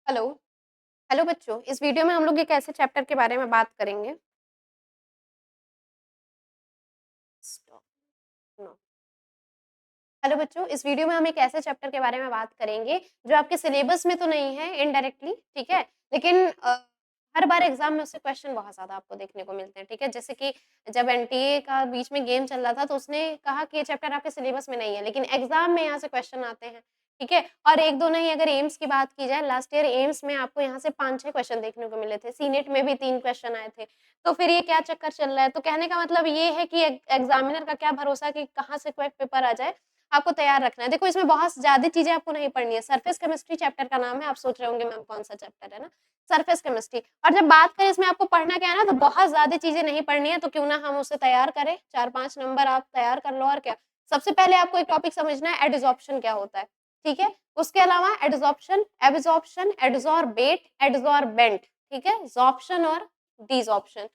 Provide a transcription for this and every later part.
Hello. Hello बच्चों, इस video में हम लोग एक ऐसे चैप्टर के बारे में बात करेंगे। स्टॉप। नो। हेलो बच्चों, इस वीडियो में हम एक ऐसे चैप्टर के बारे में बात करेंगे जो आपके सिलेबस में तो नहीं है इनडायरेक्टली, ठीक है, लेकिन हर बार एग्जाम में उससे क्वेश्चन बहुत ज्यादा आपको देखने को मिलते हैं, ठीक है। जैसे कि जब एनटीए का बीच में गेम चल रहा था तो उसने कहा कि ये चैप्टर आपके सिलेबस में नहीं है, लेकिन एग्जाम में यहाँ से क्वेश्चन आते हैं, ठीक है। और एक दो नहीं, अगर एम्स की बात की जाए, लास्ट ईयर एम्स में आपको यहाँ से 5-6 क्वेश्चन देखने को मिले थे, सीनेट में भी 3 क्वेश्चन आए थे। तो फिर ये क्या चक्कर चल रहा है? तो कहने का मतलब ये है कि एग्जामिनर का क्या भरोसा कि कहाँ से कोई पेपर आ जाए, आपको तैयार रखना है। देखो, इसमें बहुत ज़्यादा चीज़ें आपको नहीं पढ़नी है। सरफेस केमिस्ट्री चैप्टर का नाम है। आप सोच रहे होंगे मैम कौन सा चैप्टर है ना? Surface chemistry. और जब बात करें इसमें आपको पढ़ना क्या है ना, तो बहुत ज़्यादा चीज़ें नहीं पढ़नी है, तो क्यों ना हम उसे तैयार करें। 4-5 नंबर आप तैयार कर लो और क्या। सबसे पहले आपको एक टॉपिक समझना है, एडसॉर्प्शन क्या होता है, ठीक है? उसके अलावा एडसॉर्प्शन, एब्जॉर्प्शन, एडसॉर्बेट, एडसॉर्बेंट, ठीक है? ज़ॉर्प्शन और डिसॉर्प्शन।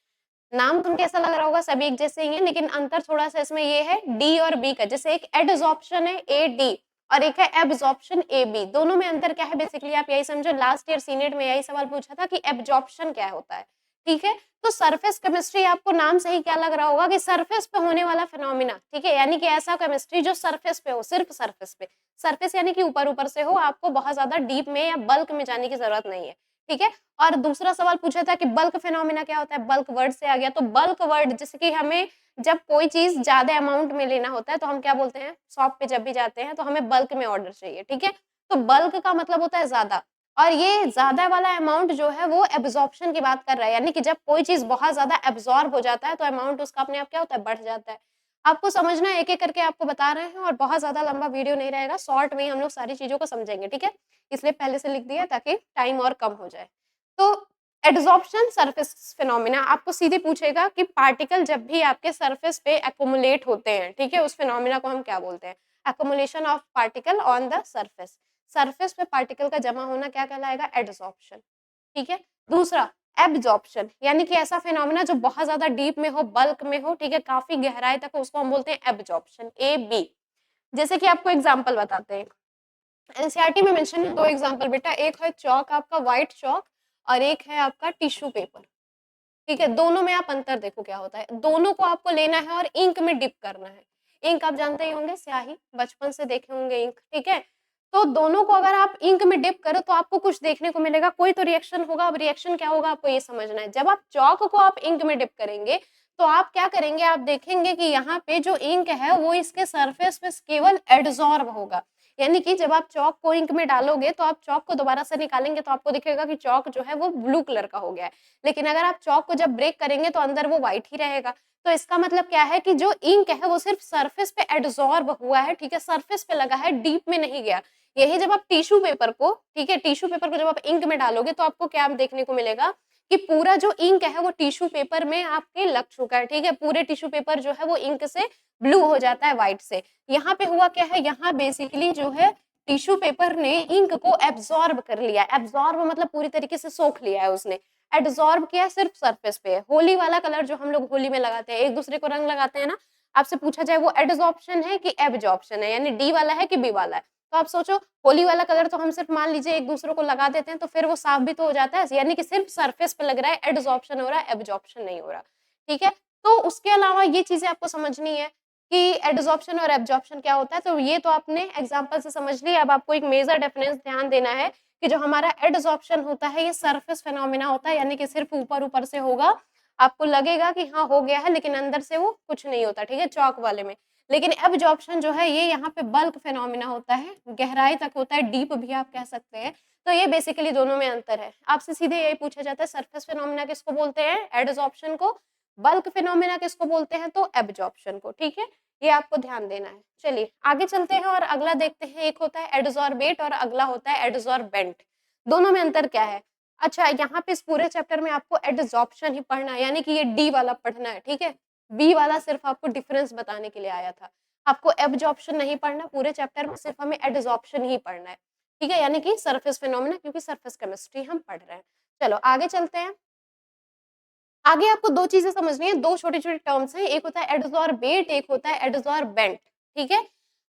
नाम तुम कैसा लग रहा होगा, सभी एक जैसे ही हैं, लेकिन अंतर थोड़ा-सा इसमें ये है डी और बी का। जैसे एक एडसॉर्प्शन है ए डी और एक है एब्जॉर्प्शन ए बी। दोनों में अंतर क्या है? बेसिकली आप यही समझो, लास्ट ईयर सीनेट में यही सवाल पूछा था कि एब्जॉर्प्शन क्या होता है, ठीक है? तो सरफेस केमिस्ट्री, आपको नाम से ही क्या लग रहा होगा कि सरफेस पे होने वाला फिनोमिना, ठीक है? यानी कि ऐसा केमिस्ट्री जो सरफेस पे हो, सिर्फ सरफेस पे। सरफेस यानी कि ऊपर-ऊपर से हो, आपको बहुत ज़्यादा डीप में या बल्क में जाने की ज़रूरत नहीं है, ठीक है? और दूसरा सवाल पूछा था कि बल्क फिनोमिना क्या होता है? बल्क वर्ड से आ गया। तो बल्क वर्ड जैसे कि हमें जब कोई चीज़ ज़्यादा अमाउंट में लेना होता है तो हम क्या बोलते हैं? शॉप पे जब भी जाते हैं तो हमें बल्क में ऑर्डर चाहिए, ठीक है? तो बल्क का मतलब होता है ज़्यादा, और ये ज़्यादा वाला अमाउंट जो है वो एब्ज़ॉर्प्शन की बात कर रहा है, यानी कि जब कोई चीज़ बहुत ज़्यादा एब्ज़ॉर्ब हो जाता है तो अमाउंट उसका अपने आप क्या होता है? बढ़ जाता है। आपको समझना है, एक-एक करके आपको बता रहे हैं, और बहुत ज़्यादा लंबा वीडियो नहीं रहेगा, शॉर्ट में ही हम लोग सारी चीज़ों को समझेंगे, ठीक है? इसलिए पहले से लिख दिया ताकि टाइम और कम हो जाए। तो एडसॉर्प्शन सरफेस फिनोमिना आपको सीधे पूछेगा कि पार्टिकल जब भी आपके सरफेस पे एक्युमुलेट होते हैं, ठीक है, उस फिनोमिना को हम क्या बोलते हैं? Accumulation of particle on the surface. Surface पे पार्टिकल का जमा होना क्या कहलाएगा? एडसॉर्प्शन, ठीक है। दूसरा एब्जॉर्प्शन, यानी कि ऐसा फिनोमिना जो बहुत ज्यादा डीप में हो, बल्क में हो, ठीक है, काफी गहराई तक हो, उसको हम बोलते हैं एब्जॉर्प्शन, ए बी। जैसे कि आपको एग्जांपल बताते हैं, एनसीईआरटी में मेंशन है 2 एग्जांपल बेटा, एक है चॉक, आपका व्हाइट चॉक, और एक है आपका टिश्यू पेपर, ठीक है। दोनों में आप अंतर देखो क्या होता है। दोनों को आपको लेना है और इंक में डिप करना है। इंक आप जानते ही होंगे, स्याही, बचपन से देखे होंगे इंक, ठीक है। तो दोनों को अगर आप इंक में डिप करो तो आपको कुछ देखने को मिलेगा, कोई तो रिएक्शन होगा। अब रिएक्शन क्या होगा आपको ये समझना है। जब आप चॉक को आप इंक में डिप करेंगे तो आप क्या करेंगे? आप देखेंगे कि यहाँ पे जो इंक है वो इसके सरफेस पे केवल एडसॉर्ब होगा। यानी कि जब आप चॉक को इंक में डालोगे तो आप चॉक को दोबारा से निकालेंगे तो आपको दिखेगा कि चॉक जो है वो ब्लू कलर का हो गया है। लेकिन अगर आप चॉक को जब ब्रेक करेंगे तो अंदर वो व्हाइट ही रहेगा। तो इसका मतलब क्या है कि जो इंक है वो सिर्फ सरफेस पे एडसॉर्ब हुआ है, ठीक है, सरफेस पे लगा है, डीप में नहीं गया। यही जब आप टिश्यू पेपर को, ठीक है, टिश्यू पेपर को जब आप इंक में डालोगे तो आपको क्या देखने को मिलेगा कि पूरा जो इंक है वो टिश्यू पेपर में आपके लग चुका है, ठीक है। पूरे टिश्यू पेपर जो है वो इंक से ब्लू हो जाता है, व्हाइट से। यहाँ पे हुआ क्या है? यहाँ बेसिकली जो है टिश्यू पेपर ने इंक को एब्सॉर्ब कर लिया। एब्सॉर्ब मतलब पूरी तरीके से सोख लिया है उसने। एडसॉर्ब किया सिर्फ सरफेस पे है। होली वाला कलर जो हम लोग होली में लगाते हैं, एक दूसरे को रंग लगाते हैं ना, आपसे पूछा जाए वो एडसॉर्प्शन है कि एब्जॉर्प्शन है, यानी डी वाला है कि बी वाला है। तो आप सोचो, होली वाला कलर तो हम सिर्फ मान लीजिए एक दूसरे को लगा देते हैं तो फिर वो साफ भी तो हो जाता है, यानी कि सिर्फ सरफेस पे लग रहा है, एडसॉर्प्शन हो रहा है, एब्जॉर्प्शन नहीं हो रहा, ठीक है। तो उसके अलावा ये चीजें आपको समझनी है कि एडसॉर्प्शन और एब्जॉर्प्शन क्या होता है। तो ये तो आपने एग्जांपल से समझ लिया। अब आपको एक मेजर डिफरेंस ध्यान देना है कि जो हमारा एडसॉर्प्शन होता है ये सरफेस फिनोमिना होता है, यानी कि सिर्फ ऊपर ऊपर से होगा, आपको लगेगा कि हाँ हो गया है, लेकिन अंदर से वो कुछ नहीं होता, ठीक है, चौक वाले में। लेकिन एब्जॉर्प्शन जो है ये यहाँ पे बल्क फिनोमिना होता है, गहराई तक होता है, डीप भी आप कह सकते हैं। तो ये बेसिकली दोनों में अंतर है। आपसे सीधे यही पूछा जाता है, सरफेस फिनोमिना किसको बोलते हैं? एडसॉर्प्शन को। बल्क फिनोमिना किसको बोलते हैं? तो एब्जॉर्प्शन को, ठीक है। ये आपको ध्यान देना है। चलिए आगे चलते हैं और अगला देखते हैं। एक होता है एडसॉर्बेट और अगला होता है एडसॉर्बेंट। दोनों में अंतर क्या है? अच्छा, यहाँ पे इस पूरे चैप्टर में आपको एडसॉर्प्शन ही पढ़ना है, यानी कि ये डी वाला पढ़ना है, ठीक है। बी वाला सिर्फ आपको डिफरेंस बताने के लिए आया था। आपको एब्जॉर्प्शन नहीं पढ़ना पूरे चैप्टर में, सिर्फ हमें एडसॉर्प्शन ही पढ़ना है, ठीक है, यानी कि सरफेस फिनोमेना, क्योंकि सरफेस केमिस्ट्री हम पढ़ रहे हैं। चलो आगे चलते हैं। आगे आपको 2 चीज़ें समझनी है, 2 छोटे-छोटे टर्म्स हैं, एक होता है एडसॉर्बेट, एक होता है एडसॉर्बेंट, ठीक है?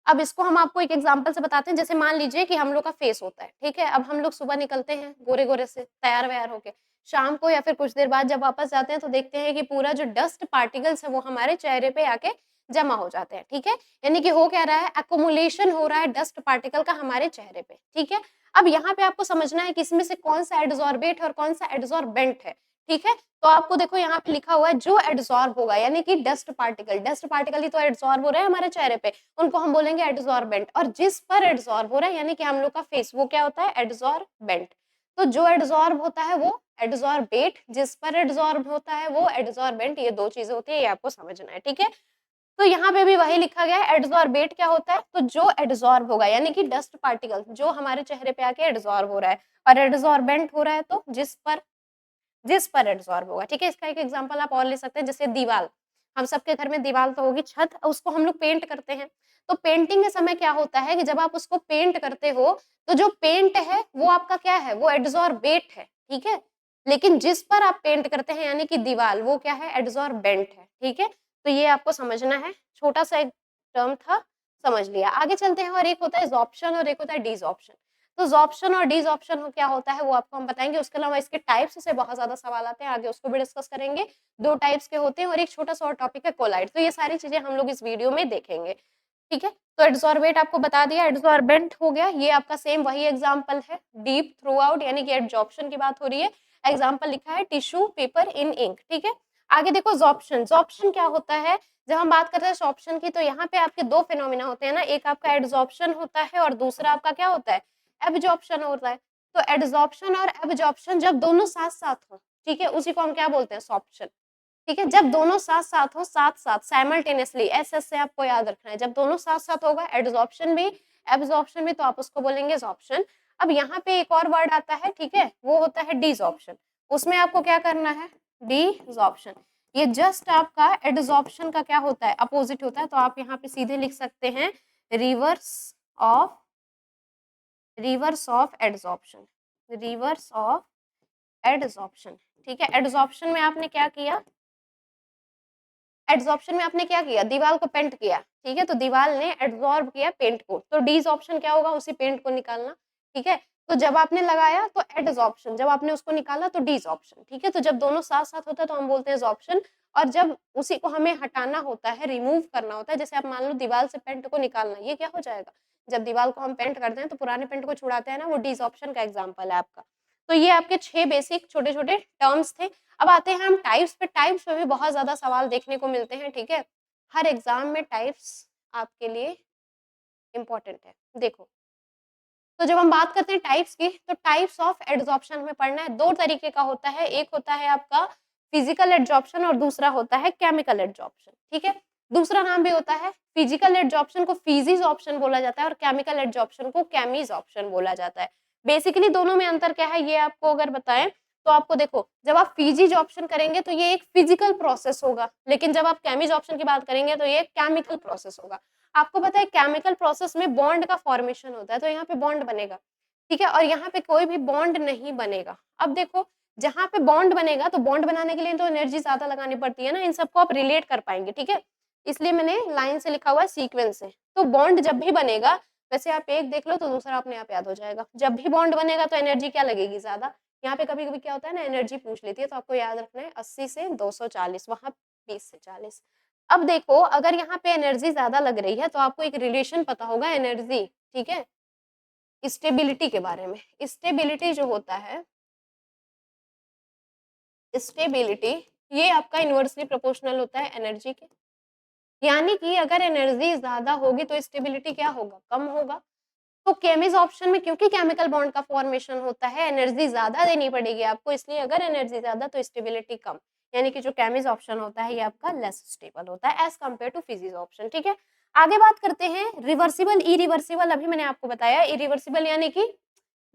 अब इसको हम आपको एक एग्जांपल से बताते हैं, जैसे मान लीजिए कि हम लोग का फेस होता है, ठीक है? अब हम लोग सुबह निकलते हैं गोरे-गोरे से तैयार-वैयार होके, शाम को या फिर कुछ देर बाद जब वापस जाते हैं तो देखते हैं कि पूरा जो डस्ट पार्टिकल्स है वो हमारे चेहरे पे आके जमा हो जाते हैं, ठीक है? यानी कि हो क्या रहा है, एक्युमुलेशन हो रहा है डस्ट पार्टिकल का हमारे चेहरे पे, ठीक है? अब यहाँ पे आपको समझना है कि इसमें से कौन-सा एडसॉर्बेट है और कौन-सा एडसॉर्बेंट है, ठीक है? तो आपको देखो यहाँ पे लिखा हुआ है जो एडसॉर्ब होगा यानी कि डस्ट पार्टिकल ही तो एडसॉर्ब हो रहे हैं हमारे चेहरे पे, उनको हम बोलेंगे एडसॉर्बेंट, और जिस पर एडसॉर्ब हो रहा है यानी कि हम लोग का फेस, वो क्या होता है, एडसॉर्बेंट। तो जो एडसॉर्ब होता है वो एडसॉर्बेट, जिस पर एडसॉर्ब होता है वो एडसॉर्बेंट, ये 2 चीजें होती है, ये आपको समझना है, ठीक है? तो यहाँ पे भी वही लिखा गया है, एडसॉर्बेट क्या होता है, तो जो एडसॉर्ब होगा यानी कि डस्ट पार्टिकल जो हमारे चेहरे पे आके एडसॉर्ब हो रहा है, और एडसॉर्बेंट हो रहा है तो जिस पर एडसॉर्ब होगा, ठीक है? इसका एक एग्जांपल आप और ले सकते हैं, जैसे दीवाल, हम सबके घर में दीवाल तो होगी, छत, उसको हम लोग पेंट करते हैं। तो पेंटिंग के समय क्या होता है कि जब आप उसको पेंट करते हो, तो जो पेंट है वो आपका क्या है, वो एडसॉर्बेट है, ठीक है? लेकिन जिस पर आप पेंट करते हैं यानी कि दीवाल, वो क्या है, एडसॉर्बेंट है, ठीक है? तो ये आपको समझना है, छोटा-सा एक टर्म था, समझ लिया। आगे चलते हैं, और एक होता है ज़ॉर्प्शन और एक होता है डिसॉर्प्शन। तो ज़ॉर्प्शन और डिसॉर्प्शन हो क्या होता है वो आपको हम बताएँगे, उसके अलावा इसके टाइप्स से बहुत ज़्यादा सवाल आते हैं, आगे उसको भी डिस्कस करेंगे। 2 टाइप्स के होते हैं और एक छोटा-सा और टॉपिक है कोलाइड, तो ये सारी चीज़ें हम लोग इस वीडियो में देखेंगे, ठीक है? तो एडसॉर्बेट आपको बता दिया, एडसॉर्बेंट हो गया, ये आपका सेम वही एग्जांपल है, डीप थ्रू आउट यानी कि एडजॉर्प्शन की बात हो रही है, एग्जांपल लिखा है टिश्यू पेपर इन इंक, ठीक है? आगे देखो ज़ॉर्प्शन, ज़ॉर्प्शन क्या होता है, जब हम बात करते हैं ज़ॉर्प्शन की, तो यहाँ पे आपके 2 फिनोमेना होते हैं ना, एक आपका एडसॉर्प्शन होता है और दूसरा आपका क्या होता है, एब्जॉर्प्शन होता है। तो एडसॉर्प्शन और एब्जॉर्प्शन जब दोनों साथ-साथ हों, ठीक है? उसी को हम क्या बोलते हैं, सॉर्प्शन, ठीक है? जब दोनों साथ-साथ हो, साथ-साथ साइमल्टेनियसली, एस से आपको याद रखना है, जब दोनों साथ-साथ होगा, एडसॉर्प्शन भी, एब्जॉर्प्शन भी, तो आप उसको बोलेंगे ज़ॉर्प्शन। अब यहाँ पे एक और वर्ड आता है, ठीक है? वो होता है डिसॉर्प्शन, उसमें आपको क्या करना है, डिसॉर्प्शन। ये जस्ट आपका एडसॉर्प्शन का क्या होता है, अपोजिट होता है, तो आप यहाँ पे सीधे लिख सकते हैं reverse of adsorption, reverse of adsorption, ठीक है? एडसॉर्प्शन में आपने क्या किया, दीवार को पेंट किया, ठीक है? तो दीवार ने एडसॉर्ब किया पेंट को, तो डिसॉर्प्शन क्या होगा, उसी पेंट को निकालना, ठीक है? तो जब आपने लगाया तो एडसॉर्प्शन, जब आपने उसको निकाला तो डिसॉर्प्शन, ठीक है? तो जब दोनों साथ-साथ होता है तो हम बोलते हैं सॉर्प्शन, और जब उसी को हमें हटाना होता है, रिमूव करना होता है, जैसे आप मान लो दीवार से पेंट को निकालना, ये क्या हो जाएगा, जब दीवार को हम पेंट करते हैं तो पुराने पेंट को छुड़ाते हैं ना, वो डिसॉर्प्शन का एग्जाम्पल है आपका। तो ये आपके 6 बेसिक छोटे-छोटे टर्म्स थे। अब आते हैं हम टाइप्स पे, टाइप्स में भी बहुत ज़्यादा सवाल देखने को मिलते हैं, ठीक है? हर एग्ज़ाम में टाइप्स आपके लिए इम्पोर्टेंट है। देखो, तो जब हम बात करते हैं टाइप्स की, तो टाइप्स ऑफ एडसॉर्प्शन हमें पढ़ना है, 2 तरीके का होता है, एक होता है आपका फिजिकल एडसॉर्प्शन और दूसरा होता है केमिकल एडसॉर्प्शन, ठीक है? दूसरा नाम भी होता है, फिजिकल एडसॉर्प्शन को फिजिसॉर्प्शन बोला जाता है और केमिकल एडसॉर्प्शन को केमिसॉर्प्शन बोला जाता है। बेसिकली दोनों में अंतर क्या है, ये आपको अगर बताएँ, तो आपको देखो, जब आप फिजिसॉर्प्शन करेंगे तो ये एक फिजिकल प्रोसेस होगा, लेकिन जब आप केमिसॉर्प्शन की बात करेंगे तो ये केमिकल प्रोसेस होगा। आपको पता है केमिकल प्रोसेस में बॉन्ड का फॉर्मेशन होता है, तो यहाँ पे बॉन्ड बनेगा, ठीक है? और यहाँ पे कोई भी बॉन्ड नहीं बनेगा। अब देखो, जहाँ पे बॉन्ड बनेगा तो बॉन्ड बनाने के लिए तो एनर्जी ज़्यादा लगानी पड़ती है ना, इन सबको आप रिलेट कर पाएँगे, ठीक है? इसलिए मैंने लाइन से लिखा हुआ है सीक्वेंस से। तो बॉन्ड जब भी बनेगा, वैसे आप एक देख लो तो दूसरा अपने आप याद हो जाएगा। जब भी बॉन्ड बनेगा तो एनर्जी क्या लगेगी, ज़्यादा। यहाँ पे कभी-कभी क्या होता है ना, एनर्जी पूछ लेती है, तो आपको याद रखना है 80 से 240, वहाँ 20 से 40। अब देखो, अगर यहाँ पे एनर्जी ज़्यादा लग रही है तो आपको एक रिलेशन पता होगा एनर्जी, ठीक है? स्टेबिलिटी के बारे में। स्टेबिलिटी जो होता है, स्टेबिलिटी, ये आपका इनवर्सली प्रोपोर्शनल होता है एनर्जी के। यानी कि अगर एनर्जी ज़्यादा होगी तो स्टेबिलिटी क्या होगा, कम होगा। तो केमिस ऑप्शन में क्योंकि केमिकल बॉन्ड का फॉर्मेशन होता है, एनर्जी ज़्यादा देनी पड़ेगी आपको, इसलिए अगर एनर्जी ज़्यादा तो स्टेबिलिटी कम। यानी कि जो केमिस ऑप्शन होता है ये आपका लेस स्टेबल होता है as compare to physics option, ठीक है? आगे बात करते हैं रिवर्सिबल, इरिवर्सिबल, अभी मैंने आपको बताया। इरिवर्सिबल यानी कि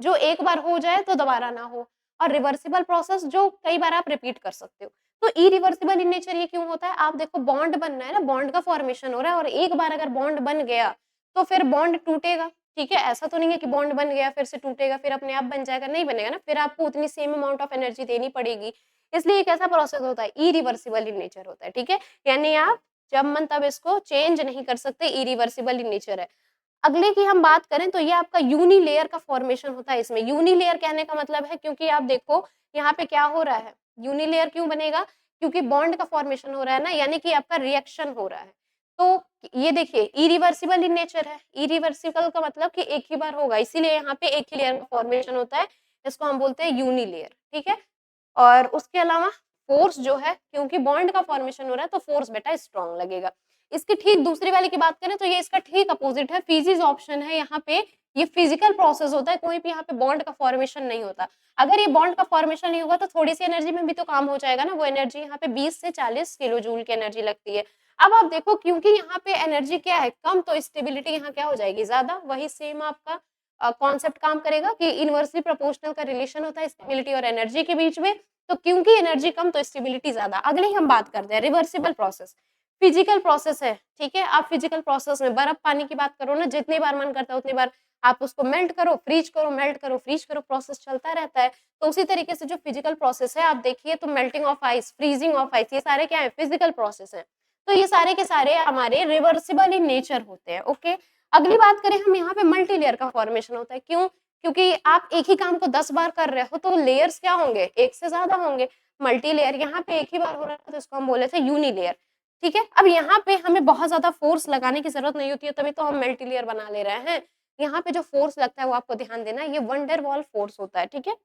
जो एक बार हो जाए तो दोबारा ना हो, और रिवर्सिबल प्रोसेस जो कई बार आप रिपीट कर सकते हो। तो इरिवर्सिबल इन नेचर ये क्यों होता है? आप देखो, बॉन्ड बनना है ना, बॉन्ड का फॉर्मेशन हो रहा है और एक बार अगर बॉन्ड बन गया तो फिर बॉन्ड टूटेगा, ठीक है? ऐसा तो नहीं है कि बॉन्ड बन गया फिर से टूटेगा, फिर अपने आप बन जाएगा, नहीं बनेगा ना, फिर आपको उतनी सेम अमाउंट ऑफ एनर्जी देनी पड़ेगी। इसलिए एक ऐसा प्रोसेस होता है, इरिवर्सिबल इन नेचर होता है, ठीक है? यानी आप जब मन तब इसको चेंज नहीं कर सकते, इरिवर्सिबल इन नेचर है। अगले की हम बात करें तो ये आपका यूनिलेयर का फॉर्मेशन होता है इसमें। यूनिलेयर कहने का मतलब है क्योंकि आप देखो यहाँ पे क्या हो रहा है, यूनिलेयर क्यों बनेगा? क्योंकि बॉन्ड का फॉर्मेशन हो रहा है ना, यानी कि आपका रिएक्शन हो रहा है। तो ये देखिए इरिवर्सिबल इन नेचर है, इरिवर्सिबल का मतलब कि एक ही बार होगा, इसीलिए यहाँ पे एक ही लेयर का फॉर्मेशन होता है, इसको हम बोलते हैं यूनिलेयर, ठीक है? और उसके अलावा फ़ोर्स जो है, क्योंकि बॉन्ड का फॉर्मेशन हो रहा है तो फ़ोर्स बेटा स्ट्रॉन्ग लगेगा। इसकी ठीक दूसरी वाले की बात करें तो ये इसका ठीक अपोज़िट है, फिज़िक्स ऑप्शन है यहाँ पे, ये फिज़िकल प्रोसेस होता है, कोई भी यहाँ पे बॉन्ड का फॉर्मेशन नहीं होता। अगर ये बॉन्ड का फॉर्मेशन नहीं होगा तो थोड़ी-सी एनर्जी में भी तो काम हो जाएगा ना, वो एनर्जी यहाँ पे 20 से 40 किलो जूल की एनर्जी लगती है। अब आप देखो क्योंकि यहाँ पे एनर्जी क्या है कम, तो स्टेबिलिटी यहाँ क्या हो जाएगी ज़्यादा, वही सेम आपका कॉन्सेप्ट काम करेगा कि इनवर्सली प्रोपोर्शनल का रिलेशन होता है स्टेबिलिटी और एनर्जी के बीच में, तो क्योंकि एनर्जी कम तो स्टेबिलिटी ज़्यादा। अगले ही हम बात करते हैं रिवर्सिबल प्रोसेस, फिजिकल प्रोसेस है, ठीक है? आप फिजिकल प्रोसेस में बर्फ पानी की बात करो ना, जितनी बार मन करता है उतनी बार आप उसको मेल्ट करो, फ्रीज करो, मेल्ट करो, फ्रीज करो, प्रोसेस चलता रहता है। तो उसी तरीके से जो फिजिकल प्रोसेस है आप देखिए तो melting of ice, freezing of ice, ये सारे क्या है? फिजिकल प्रोसेस हैं। तो ये सारे के सारे हमारे रिवर्सिबल इन नेचर होते हैं, ओके? अगली बात करें हम यहाँ पे मल्टी लेयर का फॉर्मेशन होता है, क्यों? क्योंकि आप एक ही काम को 10 बार कर रहे हो तो लेयर्स क्या होंगे? एक से ज़्यादा होंगे। मल्टी लेयर यहाँ पे एक ही बार हो रहा है तो इसको हम बोले थे यूनी लेयर, ठीक है? अब यहाँ पे हमें बहुत ज़्यादा फ़ोर्स लगाने की ज़रूरत नहीं होती है, तभी तो हम मल्टी लेयर बना ले रहे हैं। यहाँ पे जो फ़ोर्स लगता है वो आपको ध्यान देना है, ये वंडर वॉल फ़ोर्स होता है, ठीक है?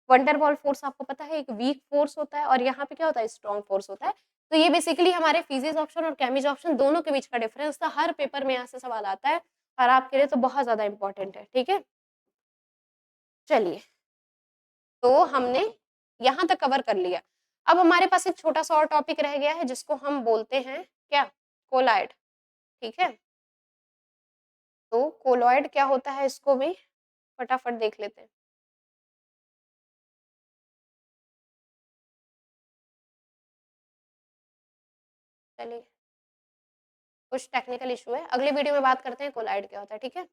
वंडर वॉल फ़ोर्स आपको पता है एक वीक फ़ोर्स होता है और यहाँ पे क्या होता है? स्ट्रॉन्ग फ़ोर्स होता है। तो ये बेसिकली हमारे फिजिक्स ऑप्शन और केमिस्ट्री ऑप्शन दोनों के बीच का डिफरेंस था। हर पेपर में यहाँ से सवाल आता है और आपके लिए तो बहुत ज़्यादा इम्पोर्टेंट है, ठीक है? चलिए, तो हमने यहाँ तक कवर कर लिया। अब हमारे पास एक छोटा-सा और टॉपिक रह गया है जिसको हम बोलते हैं क्या? कोलॉइड, ठीक है? तो कोलॉइड क्या होता है इसको भी फटाफट देख लेते हैं। चलिए, कुछ टेक्निकल इश्यू है, अगली वीडियो में बात करते हैं कोलॉइड क्या होता है, ठीक है?